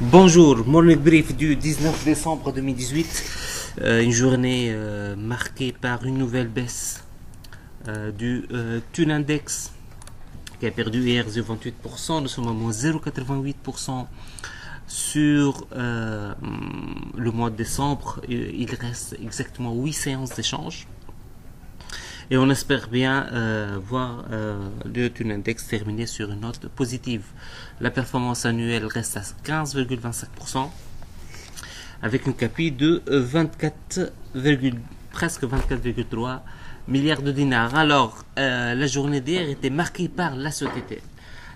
Bonjour, morning brief du 19 décembre 2018, une journée marquée par une nouvelle baisse du Thun Index qui a perdu hier 0,28%, nous sommes à moins 0,88% sur le mois de décembre. Il reste exactement 8 séances d'échange. Et on espère bien voir le Thun Index terminer sur une note positive. La performance annuelle reste à 15,25% avec une CAPI de 24, presque 24,3 milliards de dinars. Alors, la journée d'hier était marquée par la SOTTL.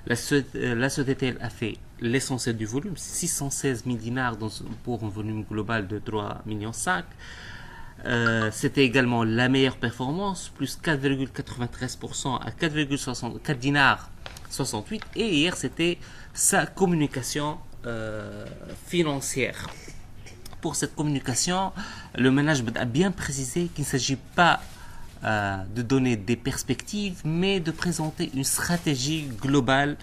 La SOTTL a fait l'essentiel du volume, 616 000 dinars pour un volume global de 3,5 millions. C'était également la meilleure performance, plus 4,93% à 4,64 dinars 68. Et hier, c'était sa communication financière. Pour cette communication, le management a bien précisé qu'il ne s'agit pas de donner des perspectives, mais de présenter une stratégie globale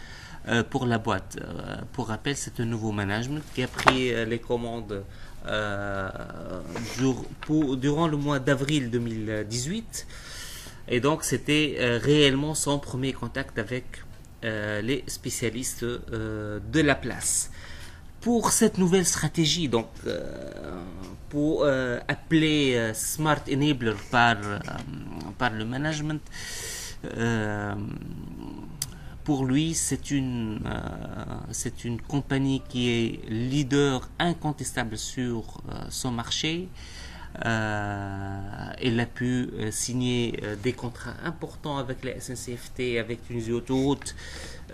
pour la boîte. Pour rappel, c'est un nouveau management qui a pris les commandes durant le mois d'avril 2018, et donc c'était réellement son premier contact avec les spécialistes de la place. Pour cette nouvelle stratégie, donc pour appeler Smart Enabler par le management, pour lui, c'est une compagnie qui est leader incontestable sur son marché. Elle a pu signer des contrats importants avec la SNCFT, avec Tunisie Autoroute,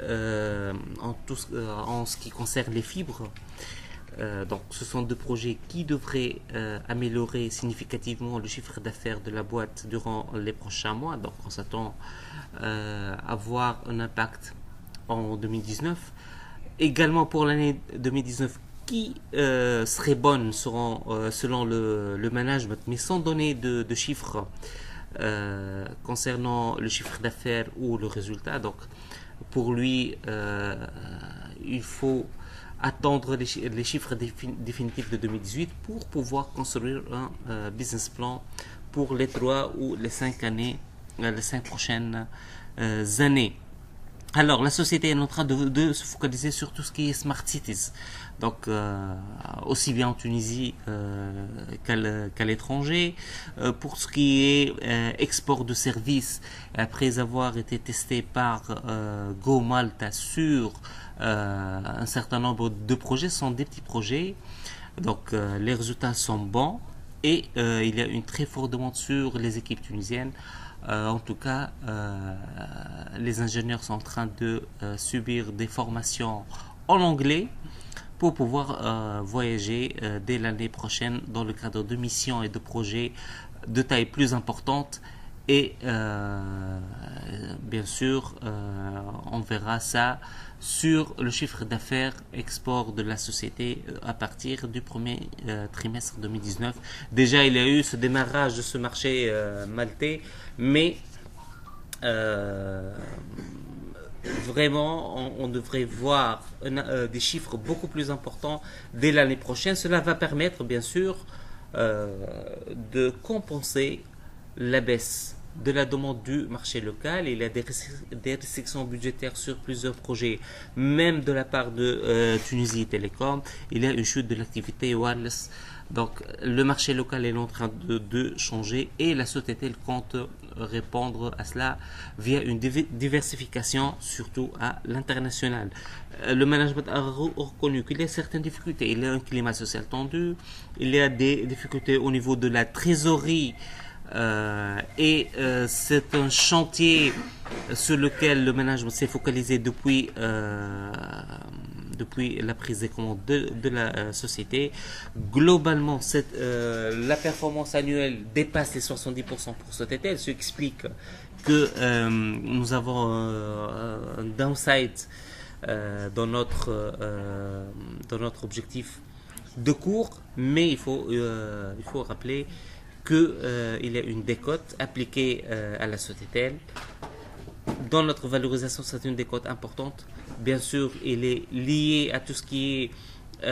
en ce qui concerne les fibres. Donc, ce sont deux projets qui devraient améliorer significativement le chiffre d'affaires de la boîte durant les prochains mois. Donc, on s'attend à voir un impact en 2019. Également pour l'année 2019, qui serait bonne selon le management, mais sans donner de chiffres concernant le chiffre d'affaires ou le résultat. Donc, pour lui, il faut attendre les chiffres définitifs de 2018 pour pouvoir construire un business plan pour les 3 ou les 5 prochaines années. Alors, la société est en train de se focaliser sur tout ce qui est Smart Cities. Donc, aussi bien en Tunisie qu'à l'étranger. Pour ce qui est export de services, après avoir été testé par Go Malta sur un certain nombre de projets, ce sont des petits projets. Donc, les résultats sont bons et il y a une très forte demande sur les équipes tunisiennes. En tout cas, les ingénieurs sont en train de subir des formations en anglais pour pouvoir voyager dès l'année prochaine dans le cadre de missions et de projets de taille plus importante. Et bien sûr, on verra ça sur le chiffre d'affaires export de la société à partir du premier trimestre 2019. Déjà, il y a eu ce démarrage de ce marché maltais, mais vraiment, on devrait voir des chiffres beaucoup plus importants dès l'année prochaine. Cela va permettre, bien sûr, de compenser la baisse de la demande du marché local. Il y a des restrictions budgétaires sur plusieurs projets, même de la part de Tunisie Télécom. Il y a une chute de l'activité wireless. Donc, le marché local est en train de changer et la société compte répondre à cela via une diversification, surtout à l'international. Le management a reconnu qu'il y a certaines difficultés. Il y a un climat social tendu, il y a des difficultés au niveau de la trésorerie. C'est un chantier sur lequel le management s'est focalisé depuis la prise des commandes de la société. Globalement, la performance annuelle dépasse les 70% pour SOTTL, ce qui explique que nous avons un downside dans notre objectif de cours, mais il faut rappeler qu'il y a une décote appliquée à la SOTTL. Dans notre valorisation, c'est une décote importante. Bien sûr, il est lié à tout ce qui est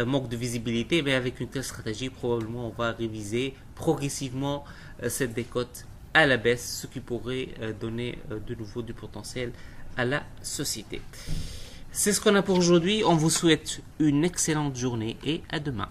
manque de visibilité, mais avec une telle stratégie, probablement on va réviser progressivement cette décote à la baisse, ce qui pourrait donner de nouveau du potentiel à la société. C'est ce qu'on a pour aujourd'hui. On vous souhaite une excellente journée et à demain.